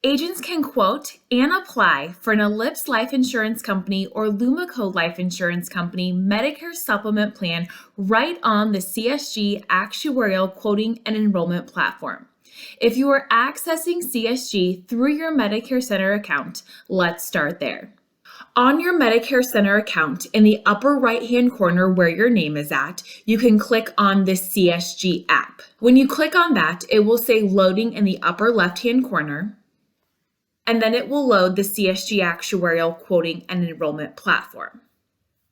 Agents can quote and apply for an Elips Life Insurance Company or Lumico Life Insurance Company Medicare Supplement plan right on the CSG Actuarial quoting and enrollment platform. If you are accessing CSG through your Medicare Center account, let's start there. On your Medicare Center account, in the upper right-hand corner where your name is at, you can click on the CSG app. When you click on that, it will say loading in the upper left-hand corner, and then it will load the CSG Actuarial quoting and enrollment platform.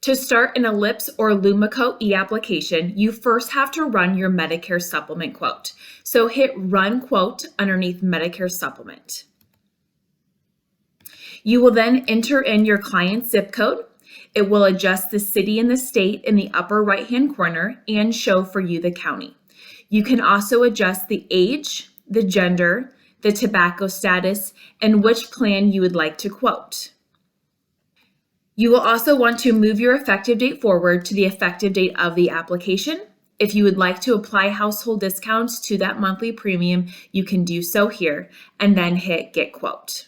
To start an Elips or Lumico e-application, you first have to run your Medicare Supplement quote. So hit Run Quote underneath Medicare Supplement. You will then enter in your client's zip code. It will adjust the city and the state in the upper right-hand corner and show for you the county. You can also adjust the age, the gender, the tobacco status, and which plan you would like to quote. You will also want to move your effective date forward to the effective date of the application. If you would like to apply household discounts to that monthly premium, you can do so here and then hit Get Quote.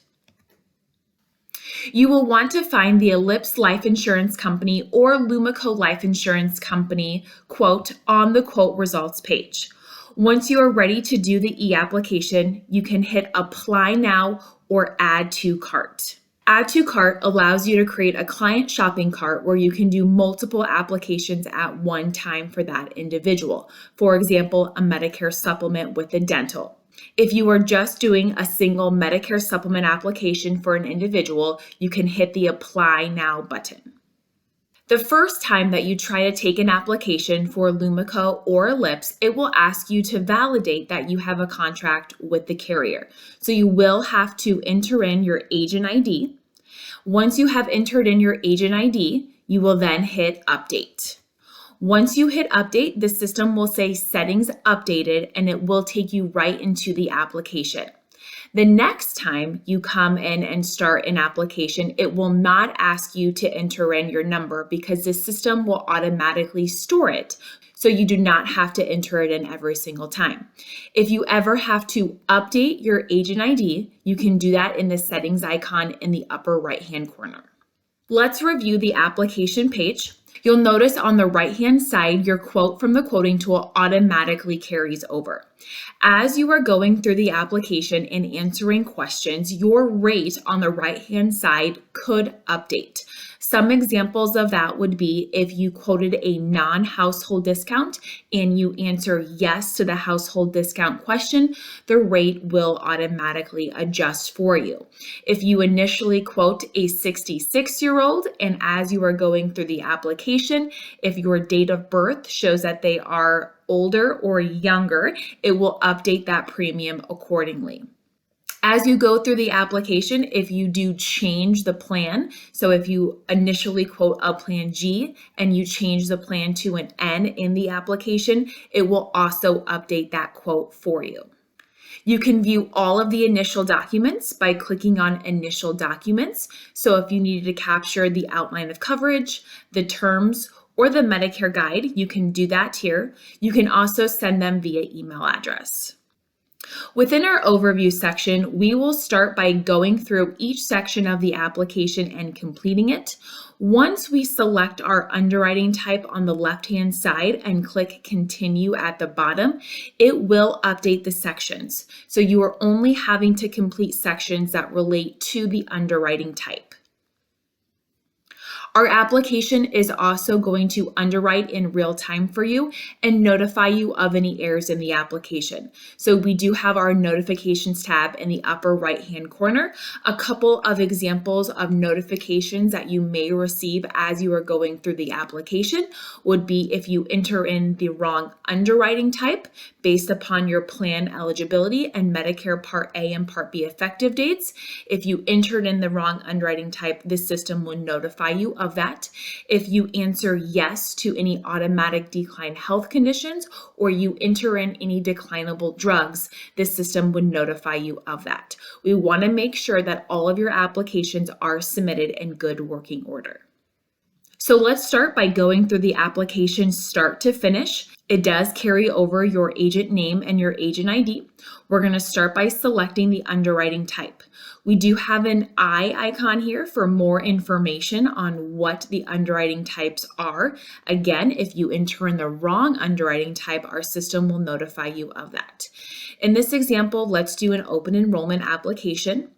You will want to find the Elips Life Insurance Company or Lumico Life Insurance Company quote on the quote results page. Once you are ready to do the e-application, you can hit Apply Now or Add to Cart. Add to Cart allows you to create a client shopping cart where you can do multiple applications at one time for that individual. For example, a Medicare supplement with a dental. If you are just doing a single Medicare supplement application for an individual, you can hit the Apply Now button. The first time that you try to take an application for Lumico or Elips, it will ask you to validate that you have a contract with the carrier. So you will have to enter in your agent ID. Once you have entered in your agent ID, you will then hit Update. Once you hit Update, the system will say Settings Updated, and it will take you right into the application. The next time you come in and start an application, it will not ask you to enter in your number because the system will automatically store it, so you do not have to enter it in every single time. If you ever have to update your agent ID, you can do that in the settings icon in the upper right-hand corner. Let's review the application page. You'll notice on the right-hand side, your quote from the quoting tool automatically carries over. As you are going through the application and answering questions, your rate on the right-hand side could update. Some examples of that would be if you quoted a non-household discount and you answer yes to the household discount question, the rate will automatically adjust for you. If you initially quote a 66-year-old and as you are going through the application, if your date of birth shows that they are older or younger, it will update that premium accordingly. As you go through the application, if you do change the plan, so if you initially quote a plan G and you change the plan to an N in the application, it will also update that quote for you. You can view all of the initial documents by clicking on Initial Documents. So if you needed to capture the outline of coverage, the terms, or the Medicare guide, you can do that here. You can also send them via email address. Within our overview section, we will start by going through each section of the application and completing it. Once we select our underwriting type on the left-hand side and click Continue at the bottom, it will update the sections. So you are only having to complete sections that relate to the underwriting type. Our application is also going to underwrite in real time for you and notify you of any errors in the application. So we do have our notifications tab in the upper right-hand corner. A couple of examples of notifications that you may receive as you are going through the application would be if you enter in the wrong underwriting type based upon your plan eligibility and Medicare Part A and Part B effective dates. If you entered in the wrong underwriting type, the system will notify you of that. If you answer yes to any automatic decline health conditions or you enter in any declinable drugs, the system would notify you of that. We want to make sure that all of your applications are submitted in good working order. So let's start by going through the application start to finish. It does carry over your agent name and your agent ID. We're going to start by selecting the underwriting type. We do have an eye icon here for more information on what the underwriting types are. Again, if you enter in the wrong underwriting type, our system will notify you of that. In this example, let's do an open enrollment application.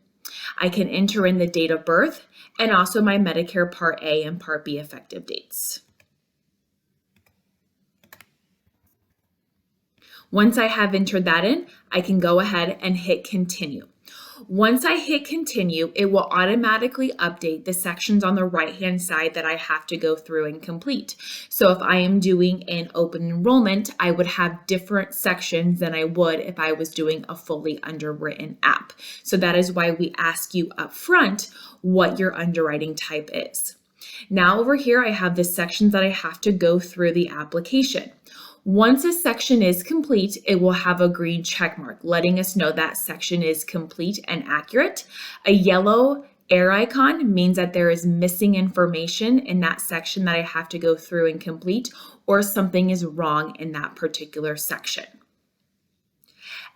I can enter in the date of birth and also my Medicare Part A and Part B effective dates. Once I have entered that in, I can go ahead and hit continue. Once I hit continue, it will automatically update the sections on the right-hand side that I have to go through and complete. So if I am doing an open enrollment, I would have different sections than I would if I was doing a fully underwritten app. So that is why we ask you up front what your underwriting type is. Now over here, I have the sections that I have to go through the application. Once a section is complete, it will have a green check mark, letting us know that section is complete and accurate. A yellow air icon means that there is missing information in that section that I have to go through and complete, or something is wrong in that particular section.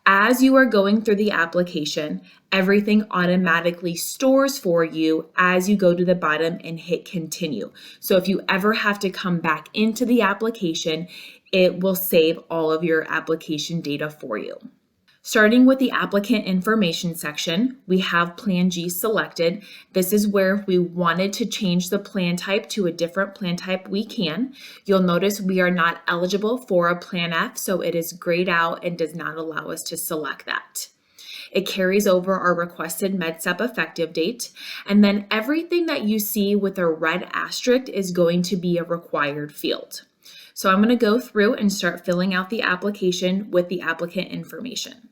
As you are going through the application, everything automatically stores for you as you go to the bottom and hit continue. So if you ever have to come back into the application, it will save all of your application data for you. Starting with the applicant information section, we have Plan G selected. This is where if we wanted to change the plan type to a different plan type, we can. You'll notice we are not eligible for a Plan F, so it is grayed out and does not allow us to select that. It carries over our requested MedSupp effective date, and then everything that you see with a red asterisk is going to be a required field. So I'm going to go through and start filling out the application with the applicant information.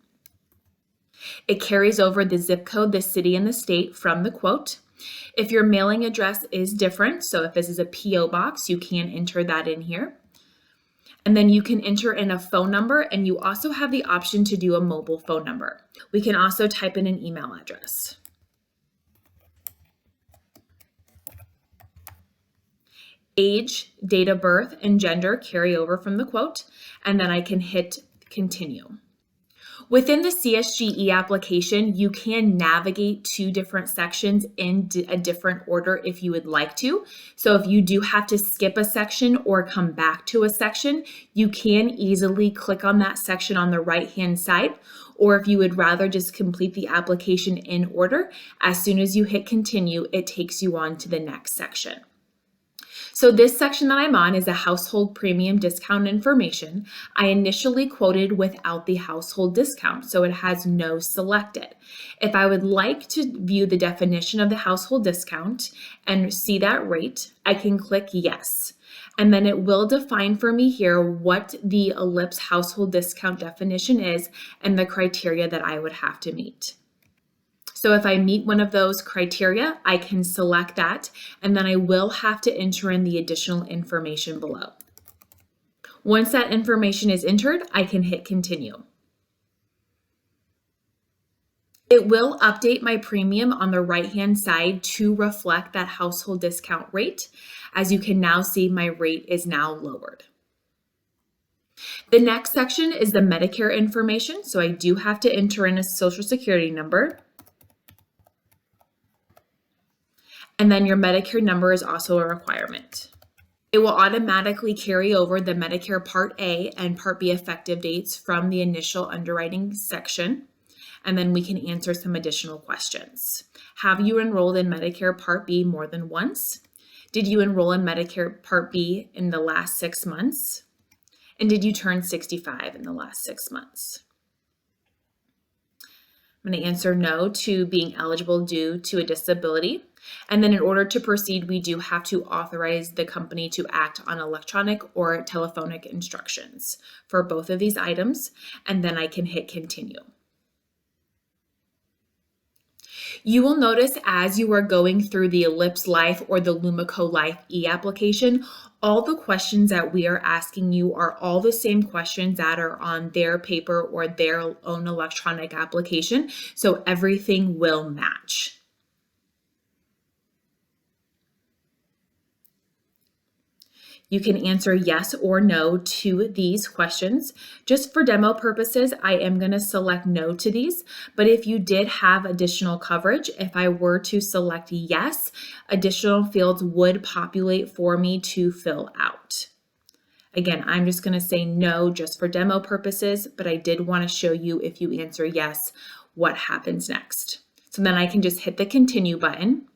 It carries over the zip code, the city, and the state from the quote. If your mailing address is different, so if this is a P.O. box, you can enter that in here. And then you can enter in a phone number, and you also have the option to do a mobile phone number. We can also type in an email address. Age, date of birth, and gender carry over from the quote, and then I can hit continue. Within the CSG application, you can navigate to different sections in a different order if you would like to. So if you do have to skip a section or come back to a section, you can easily click on that section on the right-hand side. Or if you would rather just complete the application in order, as soon as you hit continue, it takes you on to the next section. So this section that I'm on is a household premium discount information. I initially quoted without the household discount, so it has no selected. If I would like to view the definition of the household discount and see that rate, I can click yes. And then it will define for me here what the Elips household discount definition is and the criteria that I would have to meet. So if I meet one of those criteria, I can select that, and then I will have to enter in the additional information below. Once that information is entered, I can hit continue. It will update my premium on the right-hand side to reflect that household discount rate. As you can now see, my rate is now lowered. The next section is the Medicare information, so I do have to enter in a Social Security number. And then your Medicare number is also a requirement. It will automatically carry over the Medicare Part A and Part B effective dates from the initial underwriting section. And then we can answer some additional questions. Have you enrolled in Medicare Part B more than once? Did you enroll in Medicare Part B in the last 6 months? And did you turn 65 in the last 6 months? I'm going to answer no to being eligible due to a disability. And then in order to proceed, we do have to authorize the company to act on electronic or telephonic instructions for both of these items, and then I can hit continue. You will notice as you are going through the Elips Life or the Lumico Life e-application, all the questions that we are asking you are all the same questions that are on their paper or their own electronic application, so everything will match. You can answer yes or no to these questions. Just for demo purposes, I am going to select no to these, but if you did have additional coverage, if I were to select yes, additional fields would populate for me to fill out. Again, I'm just going to say no just for demo purposes, but I did want to show you if you answer yes, what happens next. So then I can just hit the continue button.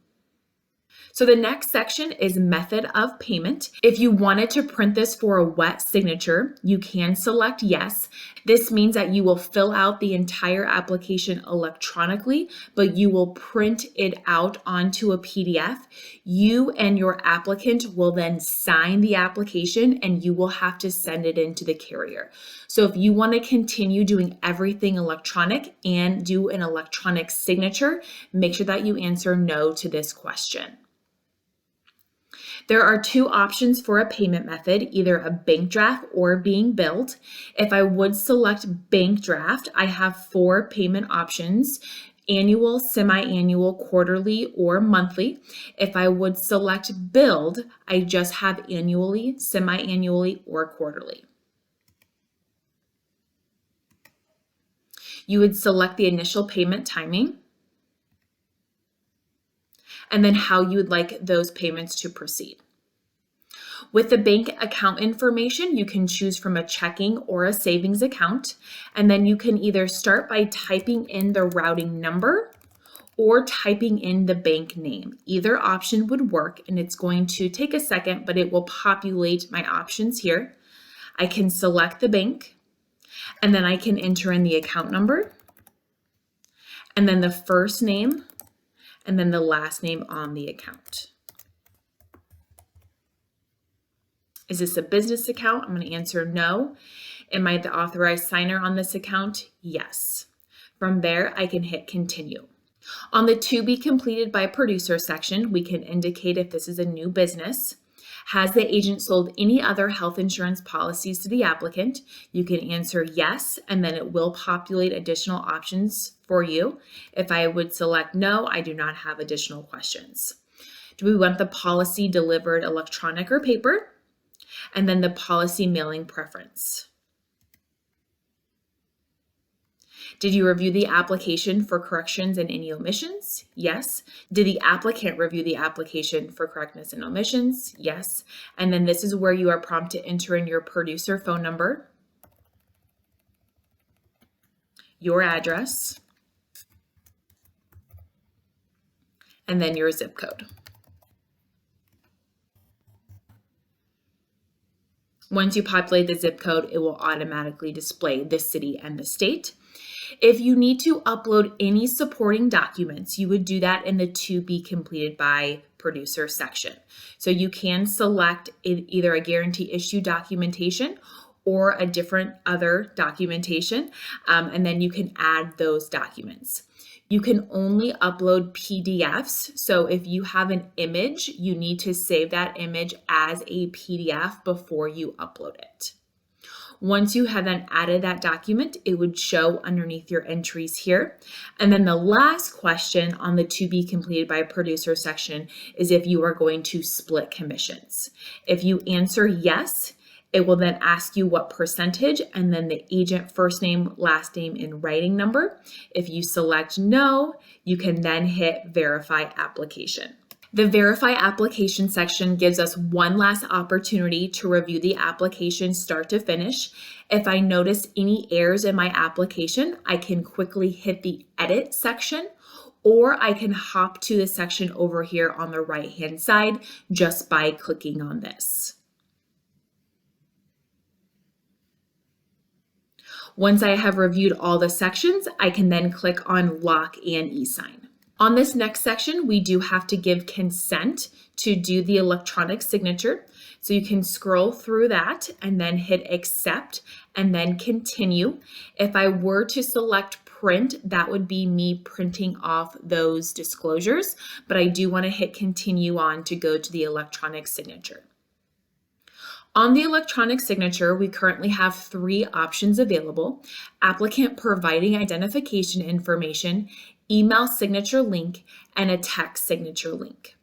So the next section is method of payment. If you wanted to print this for a wet signature, you can select yes. This means that you will fill out the entire application electronically, but you will print it out onto a PDF. You and your applicant will then sign the application and you will have to send it into the carrier. So if you want to continue doing everything electronic and do an electronic signature, make sure that you answer no to this question. There are two options for a payment method, either a bank draft or being billed. If I would select bank draft, I have 4 payment options: annual, semi-annual, quarterly, or monthly. If I would select billed, I just have annually, semi-annually, or quarterly. You would select the initial payment timing, and then how you would like those payments to proceed. With the bank account information, you can choose from a checking or a savings account, and then you can either start by typing in the routing number or typing in the bank name. Either option would work, and it's going to take a second, but it will populate my options here. I can select the bank, and then I can enter in the account number, and then the first name, and then the last name on the account. Is this a business account? I'm going to answer no. Am I the authorized signer on this account? Yes. From there, I can hit continue. On the to be completed by producer section, we can indicate if this is a new business. Has the agent sold any other health insurance policies to the applicant? You can answer yes, and then it will populate additional options for you. If I would select no, I do not have additional questions. Do we want the policy delivered electronic or paper? And then the policy mailing preference. Did you review the application for corrections and any omissions? Yes. Did the applicant review the application for correctness and omissions? Yes. And then this is where you are prompted to enter in your producer phone number, your address, and then your zip code. Once you populate the zip code, it will automatically display the city and the state. If you need to upload any supporting documents, you would do that in the to be completed by producer section. So you can select either a guarantee issue documentation or a different other documentation, and then you can add those documents. You can only upload PDFs. So if you have an image, you need to save that image as a PDF before you upload it. Once you have then added that document, it would show underneath your entries here. And then the last question on the to be completed by producer section is if you are going to split commissions. If you answer yes, it will then ask you what percentage and then the agent first name, last name, and writing number. If you select no, you can then hit verify application. The verify application section gives us one last opportunity to review the application start to finish. If I notice any errors in my application, I can quickly hit the edit section, or I can hop to the section over here on the right-hand side just by clicking on this. Once I have reviewed all the sections, I can then click on Lock and e-sign. On this next section, we do have to give consent to do the electronic signature. So you can scroll through that and then hit accept and then continue. If I were to select print, that would be me printing off those disclosures, but I do want to hit continue on to go to the electronic signature. On the electronic signature, we currently have 3 options available: applicant providing identification information, email signature link, and a text signature link.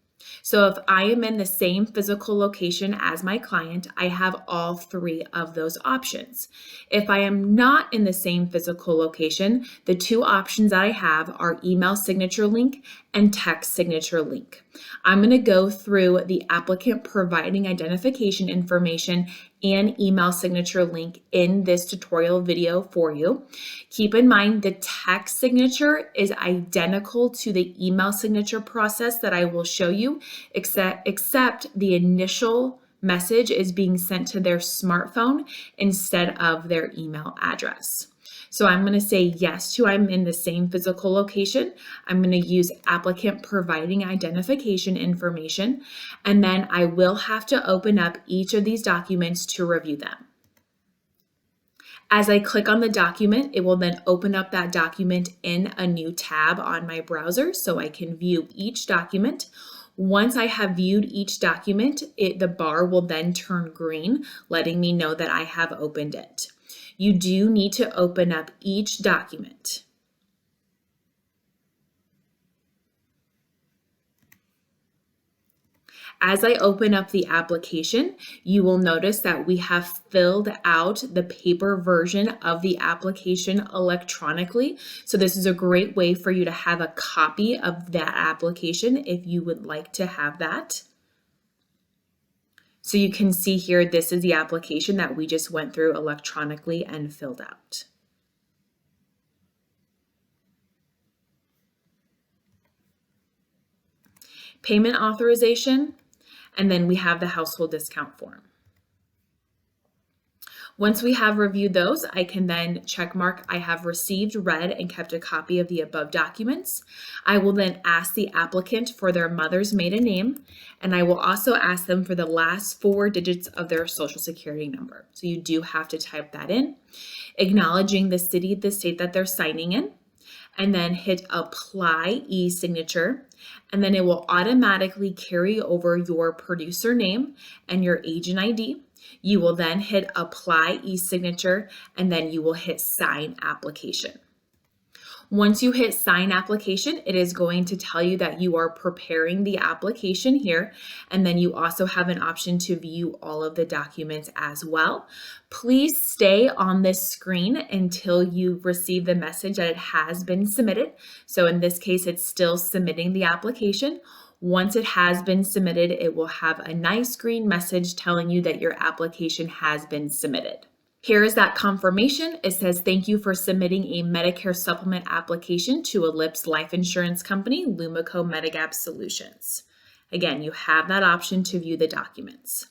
So if I am in the same physical location as my client, I have all three of those options. If I am not in the same physical location, the two options that I have are email signature link and text signature link. I'm going to go through the applicant providing identification information and email signature link in this tutorial video for you. Keep in mind the text signature is identical to the email signature process that I will show you, except the initial message is being sent to their smartphone instead of their email address. So I'm going to say yes to I'm in the same physical location. I'm going to use applicant providing identification information, and then I will have to open up each of these documents to review them. As I click on the document, it will then open up that document in a new tab on my browser so I can view each document. Once I have viewed each document, the bar will then turn green, letting me know that I have opened it. You do need to open up each document. As I open up the application, you will notice that we have filled out the paper version of the application electronically. So this is a great way for you to have a copy of that application if you would like to have that. So you can see here, this is the application that we just went through electronically and filled out. Payment authorization, and then we have the household discount form. Once we have reviewed those, I can then check mark I have received, read, and kept a copy of the above documents. I will then ask the applicant for their mother's maiden name, and I will also ask them for the last 4 digits of their social security number. So you do have to type that in, acknowledging the city, the state that they're signing in, and then hit apply e-signature, and then it will automatically carry over your producer name and your agent ID. You will then hit apply e-signature, and then you will hit sign application. Once you hit sign application, it is going to tell you that you are preparing the application here, and then you also have an option to view all of the documents as well. Please stay on this screen until you receive the message that it has been submitted. So in this case, it's still submitting the application. Once it has been submitted, it will have a nice green message telling you that your application has been submitted. Here is that confirmation. It says, thank you for submitting a Medicare Supplement application to Elips Life Insurance Company, Lumico Medigap Solutions. Again, you have that option to view the documents.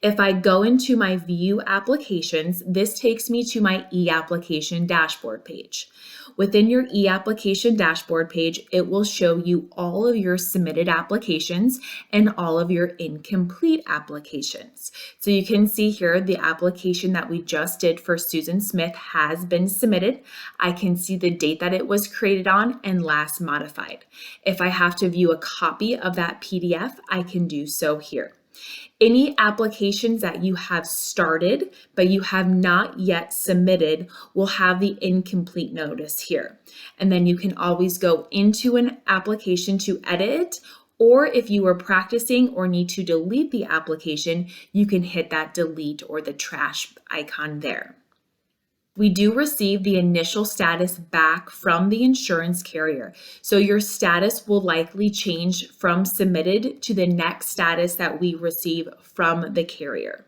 If I go into my View Applications, this takes me to my e-application dashboard page. Within your e-application dashboard page, it will show you all of your submitted applications and all of your incomplete applications. So you can see here the application that we just did for Susan Smith has been submitted. I can see the date that it was created on and last modified. If I have to view a copy of that PDF, I can do so here. Any applications that you have started but you have not yet submitted will have the incomplete notice here. And then you can always go into an application to edit it, or if you are practicing or need to delete the application, you can hit that delete or the trash icon there. We do receive the initial status back from the insurance carrier. So your status will likely change from submitted to the next status that we receive from the carrier.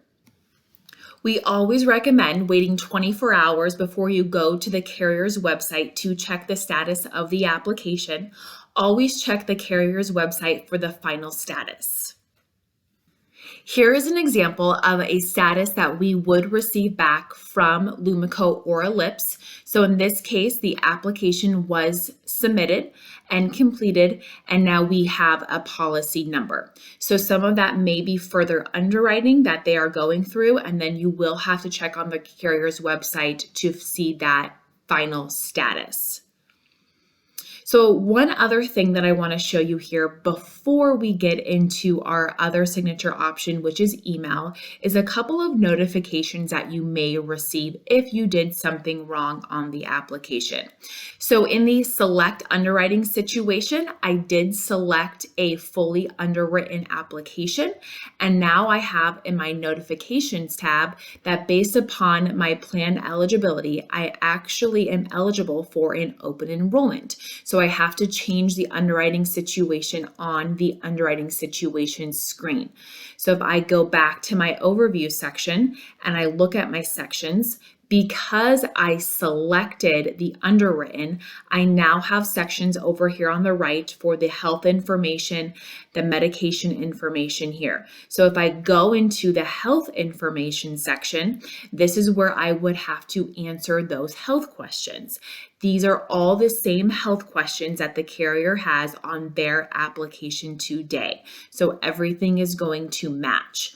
We always recommend waiting 24 hours before you go to the carrier's website to check the status of the application. Always check the carrier's website for the final status. Here is an example of a status that we would receive back from Lumico or Elips. So in this case, the application was submitted and completed, and now we have a policy number. So some of that may be further underwriting that they are going through, and then you will have to check on the carrier's website to see that final status. So one other thing that I want to show you here before we get into our other signature option, which is email, is a couple of notifications that you may receive if you did something wrong on the application. So in the select underwriting situation, I did select a fully underwritten application, and now I have in my notifications tab that based upon my plan eligibility, I actually am eligible for an open enrollment. So I have to change the underwriting situation on the underwriting situation screen. So if I go back to my overview section and I look at my sections, because I selected the underwritten, I now have sections over here on the right for the health information, the medication information here. So if I go into the health information section, this is where I would have to answer those health questions. These are all the same health questions that the carrier has on their application today. So everything is going to match.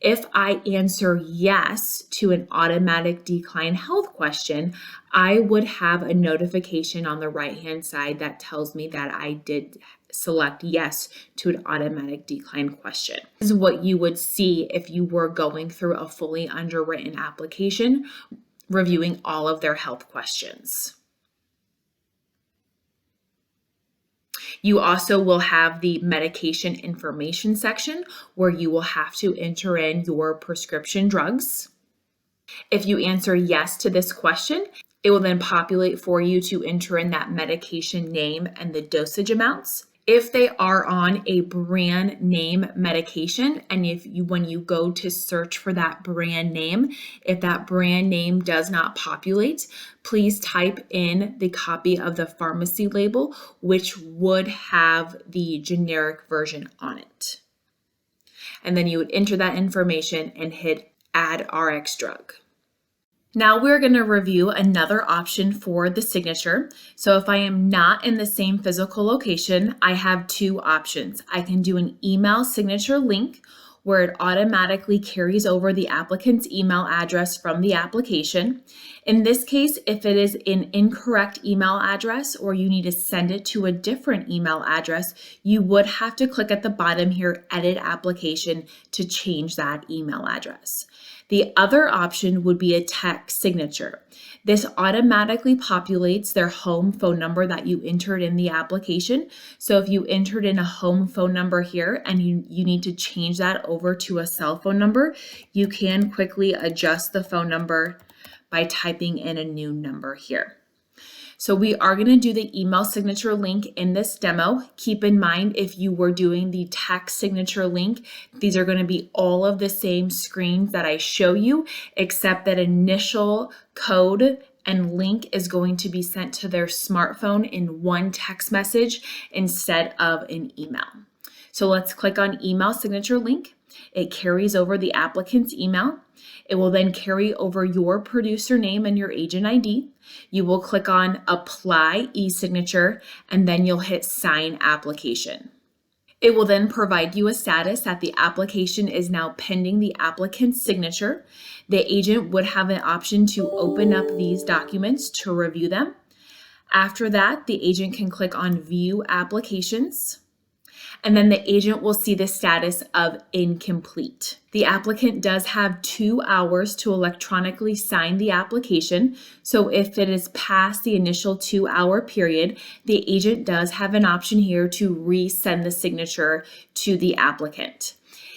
If I answer yes to an automatic decline health question, I would have a notification on the right-hand side that tells me that I did select yes to an automatic decline question. This is what you would see if you were going through a fully underwritten application, reviewing all of their health questions. You also will have the medication information section where you will have to enter in your prescription drugs. If you answer yes to this question, it will then populate for you to enter in that medication name and the dosage amounts. If they are on a brand name medication, and when you go to search for that brand name, if that brand name does not populate, please type in the copy of the pharmacy label, which would have the generic version on it. And then you would enter that information and hit Add RX Drug. Now we're going to review another option for the signature. So if I am not in the same physical location, I have two options. I can do an email signature link where it automatically carries over the applicant's email address from the application. In this case, if it is an incorrect email address or you need to send it to a different email address, you would have to click at the bottom here, Edit Application, to change that email address. The other option would be a text signature. This automatically populates their home phone number that you entered in the application. So if you entered in a home phone number here and you need to change that over to a cell phone number, you can quickly adjust the phone number by typing in a new number here. So we are going to do the email signature link in this demo. Keep in mind, if you were doing the text signature link, these are going to be all of the same screens that I show you, except that initial code and link is going to be sent to their smartphone in one text message instead of an email. So let's click on email signature link. It carries over the applicant's email. It will then carry over your producer name and your agent ID. You will click on Apply e-signature, and then you'll hit Sign Application. It will then provide you a status that the application is now pending the applicant's signature. The agent would have an option to open up these documents to review them. After that, the agent can click on View Applications, and then the agent will see the status of incomplete. The applicant does have 2 hours to electronically sign the application. So if it is past the initial 2-hour period, the agent does have an option here to resend the signature to the applicant.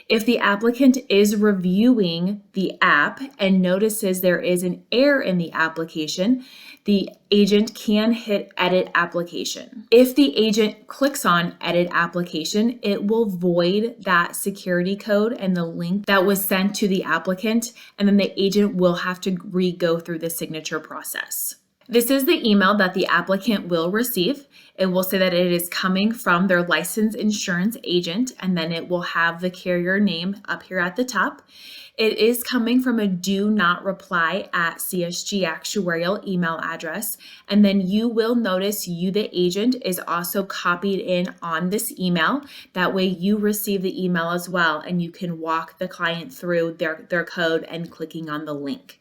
If the applicant is reviewing the app and notices there is an error in the application, the agent can hit Edit Application. If the agent clicks on Edit Application, it will void that security code and the link that was sent to the applicant, and then the agent will have to re-go through the signature process. This is the email that the applicant will receive. It will say that it is coming from their licensed insurance agent, and then it will have the carrier name up here at the top. It is coming from a do not reply at CSG Actuarial email address. And then you will notice you, the agent, is also copied in on this email. That way you receive the email as well, and you can walk the client through their code and clicking on the link.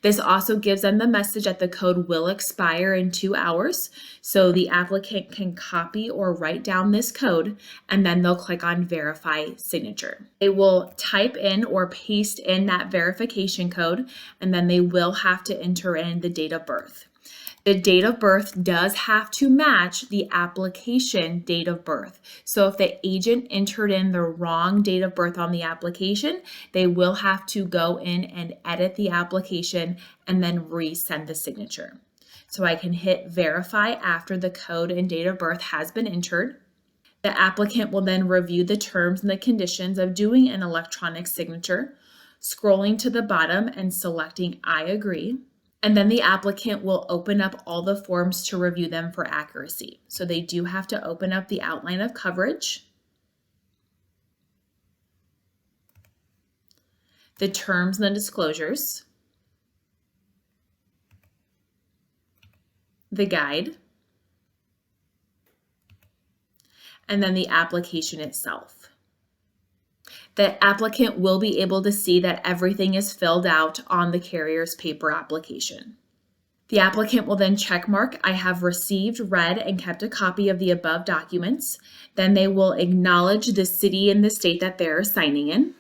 This also gives them the message that the code will expire in 2 hours, so the applicant can copy or write down this code, and then they'll click on Verify Signature. They will type in or paste in that verification code, and then they will have to enter in the date of birth. The date of birth does have to match the application date of birth. So if the agent entered in the wrong date of birth on the application, they will have to go in and edit the application and then resend the signature. So I can hit verify after the code and date of birth has been entered. The applicant will then review the terms and the conditions of doing an electronic signature, scrolling to the bottom and selecting I agree. And then the applicant will open up all the forms to review them for accuracy. So they do have to open up the outline of coverage, the terms and the disclosures, the guide, and then the application itself. The applicant will be able to see that everything is filled out on the carrier's paper application. The applicant will then check mark, I have received, read, and kept a copy of the above documents. Then they will acknowledge the city and the state that they're signing in.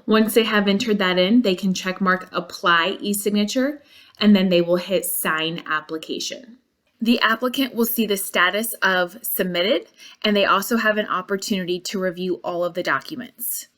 Once they have entered that in, they can check mark Apply e-signature, and then they will hit Sign Application. The applicant will see the status of submitted, and they also have an opportunity to review all of the documents.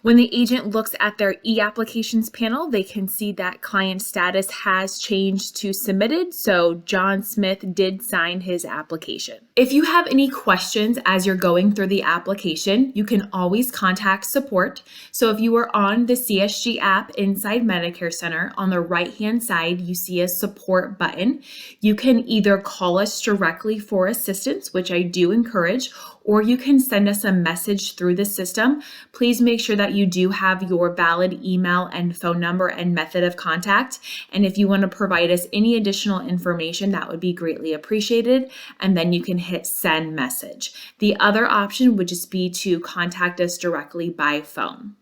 When the agent looks at their e-applications panel, they can see that client status has changed to submitted, so John Smith did sign his application. If you have any questions as you're going through the application, you can always contact support. So if you are on the CSG app inside Medicare Center, on the right-hand side, you see a support button. You can either call us directly for assistance, which I do encourage, or you can send us a message through the system. Please make sure that you do have your valid email and phone number and method of contact. And if you want to provide us any additional information, that would be greatly appreciated. And then you can hit send message. The other option would just be to contact us directly by phone.